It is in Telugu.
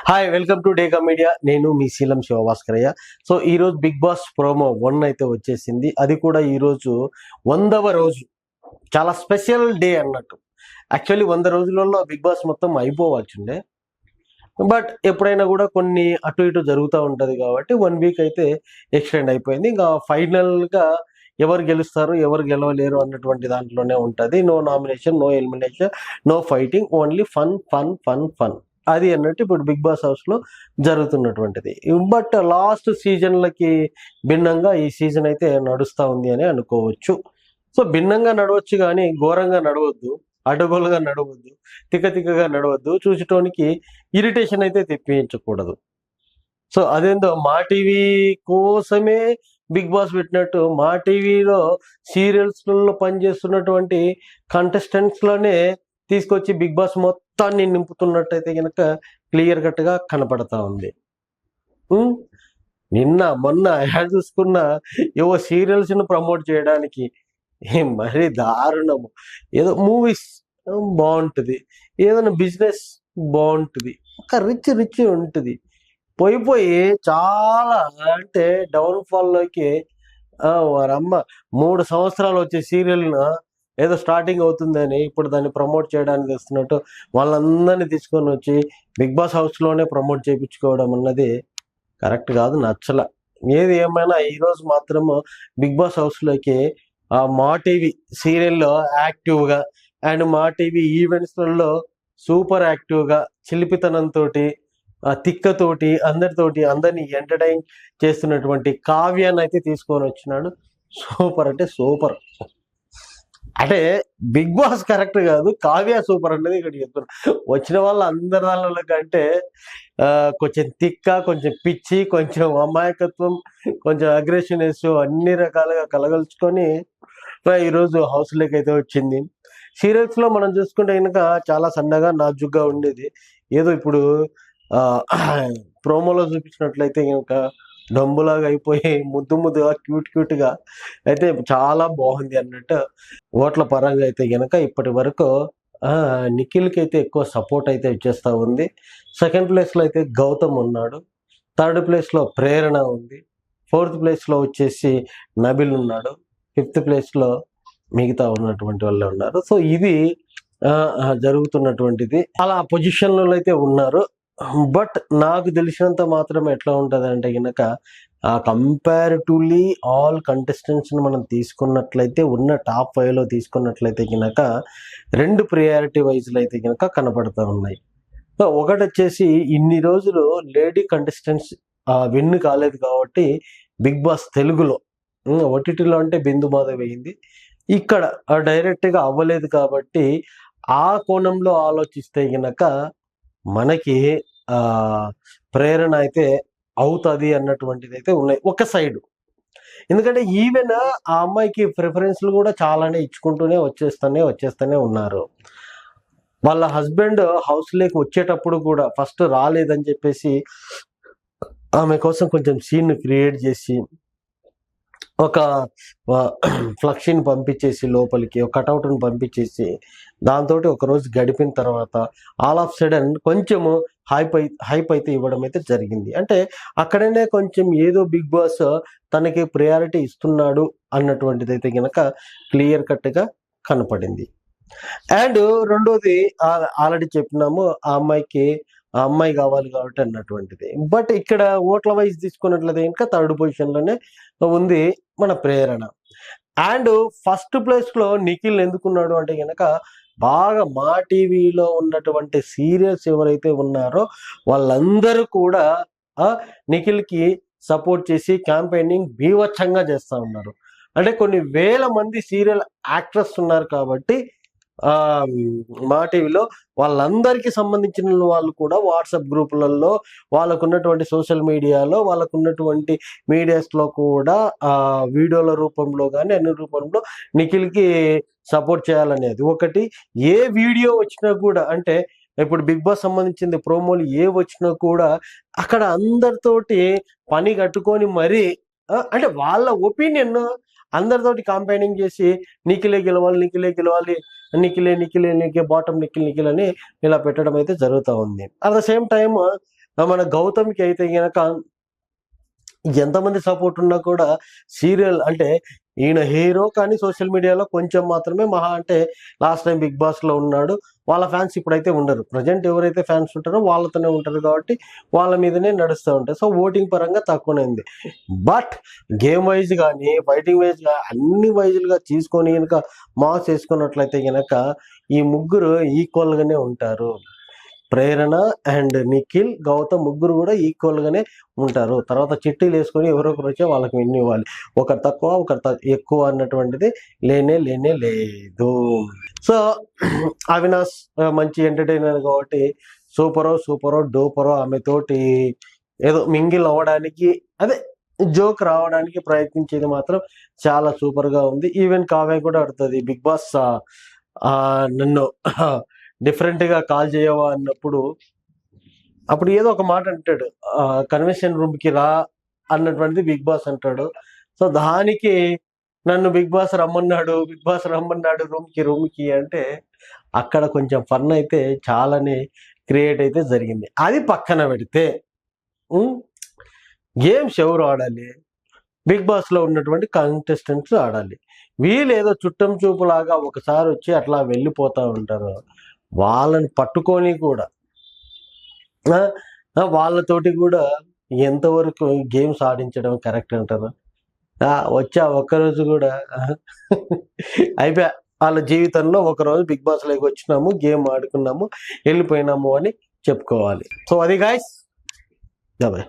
Hi, welcome to డేకా media. నేను మీ శీలం శివభాస్కరయ్య. సో ఈరోజు బిగ్ బాస్ ప్రోమో 1 అయితే వచ్చేసింది. అది కూడా ఈరోజు 100వ రోజు. చాలా స్పెషల్ డే అన్నట్టు. యాక్చువల్లీ 100 రోజులలో బిగ్ బాస్ మొత్తం అయిపోవాల్సిందే. బట్ ఎప్పుడైనా కూడా కొన్ని అటు ఇటు జరుగుతూ ఉంటుంది కాబట్టి 1 వీక్ అయితే ఎక్స్టెండ్ అయిపోయింది. ఇంకా ఫైనల్గా ఎవరు గెలుస్తారు, ఎవరు గెలవలేరు అన్నటువంటి దాంట్లోనే ఉంటుంది. No nomination, no elimination, no fighting, only fun fun fun fun. అది అన్నట్టు ఇప్పుడు బిగ్ బాస్ హౌస్ లో జరుగుతున్నటువంటిది. బట్ లాస్ట్ సీజన్లకి భిన్నంగా ఈ సీజన్ అయితే నడుస్తూ ఉంది అని అనుకోవచ్చు. సో భిన్నంగా నడవచ్చు కానీ ఘోరంగా నడవద్దు, అడ్డగోలుగా నడవద్దు, తిక్కగా నడవద్దు, చూసేటోనికి ఇరిటేషన్ అయితే తెప్పించకూడదు. సో అదేందో మా టీవీ కోసమే బిగ్ బాస్ పెట్టినట్టు మా టీవీలో సీరియల్స్లలో పనిచేస్తున్నటువంటి కంటెస్టెంట్స్ లోనే తీసుకొచ్చి బిగ్ బాస్ మొత్తాన్ని నింపుతున్నట్టయితే కనుక క్లియర్ కట్ గా కనపడతా ఉంది. నిన్న మొన్న యాడ్ చూసుకున్న ఏవో సీరియల్స్ ను ప్రమోట్ చేయడానికి మరీ దారుణము. ఏదో మూవీస్ బాగుంటుంది, ఏదైనా బిజినెస్ బాగుంటుంది, ఒక రిచ్ ఉంటుంది. పోయి చాలా అంటే డౌన్ ఫాల్ లోకి వారమ్మ 3 సంవత్సరాలు వచ్చే సీరియల్ ఏదో స్టార్టింగ్ అవుతుందని ఇప్పుడు దాన్ని ప్రమోట్ చేయడానికి వస్తున్నట్టు వాళ్ళందరినీ తీసుకొని వచ్చి బిగ్ బాస్ హౌస్ లోనే ప్రమోట్ చేయించుకోవడం అన్నది కరెక్ట్ కాదు, నచ్చల. ఏది ఏమైనా ఈరోజు మాత్రము బిగ్ బాస్ హౌస్ లోకి మా టీవీ సీరియల్లో యాక్టివ్ గా అండ్ మా టీవీ ఈవెంట్స్లలో సూపర్ యాక్టివ్ గా చిలిపితనంతో తిక్కతోటి అందరిని ఎంటర్టైన్ చేస్తున్నటువంటి కావ్యాన్ని అయితే తీసుకొని వచ్చినాడు. సూపర్ అంటే సూపర్. అంటే బిగ్ బాస్ కరెక్ట్ కాదు, కావ్య సూపర్ అనేది ఇక్కడ చెప్తున్నా. వచ్చిన వాళ్ళ అందరి వాళ్ళ కంటే కొంచెం తిక్క, కొంచెం పిచ్చి, కొంచెం అమాయకత్వం, కొంచెం అగ్రెషనెస్ అన్ని రకాలుగా కలగలుచుకొని ఈరోజు హౌస్ లోకి అయితే వచ్చింది. సీరియల్స్ లో మనం చూసుకుంటే కనుక చాలా సన్నగా నాజుగ్గా ఉండేది. ఏదో ఇప్పుడు ప్రోమోలో చూపించినట్లయితే కనుక డొంబులాగా అయిపోయి ముద్దుగా క్యూట్ గా అయితే చాలా బాగుంది అన్నట్టు. ఓట్ల పరంగా అయితే కనుక ఇప్పటి వరకు నిఖిల్కి అయితే ఎక్కువ సపోర్ట్ అయితే ఇచ్చేస్తా ఉంది. సెకండ్ ప్లేస్ లో అయితే గౌతమ్ ఉన్నాడు, థర్డ్ ప్లేస్ లో ప్రేరణ ఉంది, ఫోర్త్ ప్లేస్ లో వచ్చేసి నబిల్ ఉన్నాడు, ఫిఫ్త్ ప్లేస్ లో మిగతా ఉన్నటువంటి వాళ్ళు ఉన్నారు. సో ఇది జరుగుతున్నటువంటిది. అలా పొజిషన్లలో అయితే ఉన్నారు. బట్ నాకు తెలిసినంత మాత్రం ఎట్లా ఉంటుంది అంటే కనుక కంపారిటివ్లీ ఆల్ కంటెస్టెంట్స్ మనం తీసుకున్నట్లయితే ఉన్న టాప్ 5లో తీసుకున్నట్లయితే కనుక 2 ప్రియారిటీ వైజ్లు అయితే కనుక కనపడుతూ ఉన్నాయి. సో ఒకటి వచ్చేసి ఇన్ని రోజులు లేడీ కంటెస్టెంట్స్ విన్ కాలేదు కాబట్టి బిగ్ బాస్ తెలుగులో, ఓటీటీలో అంటే బిందు మాధవ్ అయింది, ఇక్కడ డైరెక్ట్ గా అవ్వలేదు కాబట్టి ఆ కోణంలో ఆలోచిస్తే గనక మనకి ప్రేరణ అయితే అవుతుంది అన్నటువంటిది అయితే ఉన్నాయి ఒక సైడ్. ఎందుకంటే ఈవెన్ ఆ అమ్మాయికి ప్రిఫరెన్స్లు కూడా చాలానే ఇచ్చుకుంటూనే వచ్చేస్తూనే ఉన్నారు. వాళ్ళ హస్బెండ్ హౌస్ లేకి వచ్చేటప్పుడు కూడా ఫస్ట్ రాలేదని చెప్పేసి ఆమె కోసం కొంచెం సీన్ క్రియేట్ చేసి ఒక ఫ్లక్షిని పంపించేసి లోపలికి ఒక కటౌట్ని పంపించేసి దాంతో ఒకరోజు గడిపిన తర్వాత ఆల్ ఆఫ్ సడన్ కొంచెము హైప్ అయితే ఇవ్వడం అయితే జరిగింది. అంటే అక్కడనే కొంచెం ఏదో బిగ్ బాస్ తనకి ప్రయారిటీ ఇస్తున్నాడు అన్నటువంటిది అయితే కనుక క్లియర్ కట్ గా కనపడింది. అండ్ రెండోది ఆల్రెడీ చెప్పినాము, ఆ అమ్మాయి కావాలి కాబట్టి అన్నటువంటిది. బట్ ఇక్కడ ఓట్ల వైజ్ తీసుకున్నట్లయితే ఇంకా థర్డ్ పొజిషన్ లోనే ఉంది మన ప్రేరణ. అండ్ ఫస్ట్ ప్లేస్ లో నిఖిల్ ఎందుకున్నాడు అంటే కనుక బాగా మా టీవీలో ఉన్నటువంటి సీరియల్స్ ఎవరైతే ఉన్నారో వాళ్ళందరూ కూడా నిఖిల్ కి సపోర్ట్ చేసి క్యాంపెయినింగ్ బీభత్సంగా చేస్తా ఉన్నారు. అంటే కొన్ని వేల మంది సీరియల్ యాక్ట్రెస్ ఉన్నారు కాబట్టి మా టీవీలో వాళ్ళందరికీ సంబంధించిన వాళ్ళు కూడా వాట్సాప్ గ్రూపులలో, వాళ్ళకున్నటువంటి సోషల్ మీడియాలో, వాళ్ళకున్నటువంటి మీడియాస్లో కూడా వీడియోల రూపంలో కానీ అన్ని రూపంలో నిఖిల్కి సపోర్ట్ చేయాలనేది ఒకటి. ఏ వీడియో వచ్చినా కూడా అంటే ఇప్పుడు బిగ్ బాస్ సంబంధించింది ప్రోమోలు ఏ వచ్చినా కూడా అక్కడ అందరితోటి పని కట్టుకొని మరీ అంటే వాళ్ళ ఒపీనియన్ అందరితోటి కాంపైనింగ్ చేసి నిఖిలే గెలవాలి, నిఖిలే బాటం నిఖిల్ అని ఇలా పెట్టడం అయితే జరుగుతూ ఉంది. అట్ ద సేమ్ టైమ్ మన గౌతమ్కి అయితే గనక ఎంతమంది సపోర్ట్ ఉన్నా కూడా సీరియల్ అంటే ఈయన హీరో కానీ సోషల్ మీడియాలో కొంచెం మాత్రమే మహా అంటే లాస్ట్ టైం బిగ్ బాస్ లో ఉన్నాడు. వాళ్ళ ఫ్యాన్స్ ఇప్పుడైతే ఉండరు. ప్రజెంట్ ఎవరైతే ఫ్యాన్స్ ఉంటారో వాళ్ళతోనే ఉంటారు కాబట్టి వాళ్ళ మీదనే నడుస్తూ ఉంటాయి. సో ఓటింగ్ పరంగా తక్కువనే ఉంది. బట్ గేమ్ వైజ్ కానీ ఫైటింగ్ వైజ్ గా అన్ని వైజులుగా తీసుకొని కనుక మాస్ వేసుకున్నట్లయితే గనక ఈ ముగ్గురు ఈక్వల్ గానే ఉంటారు. ప్రేరణ అండ్ నిఖిల్, గౌతమ్ ముగ్గురు కూడా ఈక్వల్ గానే ఉంటారు. తర్వాత చిట్టీలు వేసుకొని ఎవరొకరు వచ్చి వాళ్ళకి విన్ ఇవ్వాలి. ఒకరు తక్కువ ఒకరు ఎక్కువ అన్నటువంటిది లేనే లేదు. సో అవినాష్ మంచి ఎంటర్టైనర్ కాబట్టి సూపరో డూపరో ఆమెతోటి ఏదో మింగిల్ అవ్వడానికి అదే జోక్ రావడానికి ప్రయత్నించేది మాత్రం చాలా సూపర్ గా ఉంది. ఈవెన్ కావ్య కూడా అడుగుతుంది బిగ్ బాస్ నన్ను డిఫరెంట్ గా కాల్ చేయవా అన్నప్పుడు అప్పుడు ఏదో ఒక మాట అంటాడు, కన్వెన్షన్ రూమ్ కి రా అన్నటువంటిది బిగ్ బాస్ అంటాడు. సో దానికి నన్ను బిగ్ బాస్ రమ్మన్నాడు రూమ్ కి అంటే అక్కడ కొంచెం ఫన్ అయితే చాలానే క్రియేట్ అయితే జరిగింది. అది పక్కన పెడితే గేమ్స్ ఎవరు ఆడాలి? బిగ్ బాస్ లో ఉన్నటువంటి కంటెస్టెంట్స్ ఆడాలి. వీళ్ళు ఏదో చుట్టం చూపులాగా ఒకసారి వచ్చి అట్లా వెళ్ళిపోతా ఉంటారు. వాళ్ళని పట్టుకొని కూడా వాళ్ళతోటి కూడా ఎంతవరకు గేమ్స్ ఆడించడం కరెక్ట్ అంటారు? వచ్చా ఒక్కరోజు కూడా అయిపోయా వాళ్ళ జీవితంలో ఒకరోజు బిగ్ బాస్ లోకి వచ్చినాము, గేమ్ ఆడుకున్నాము, వెళ్ళిపోయినాము అని చెప్పుకోవాలి. సో అది గాయ్స్. బాయ్.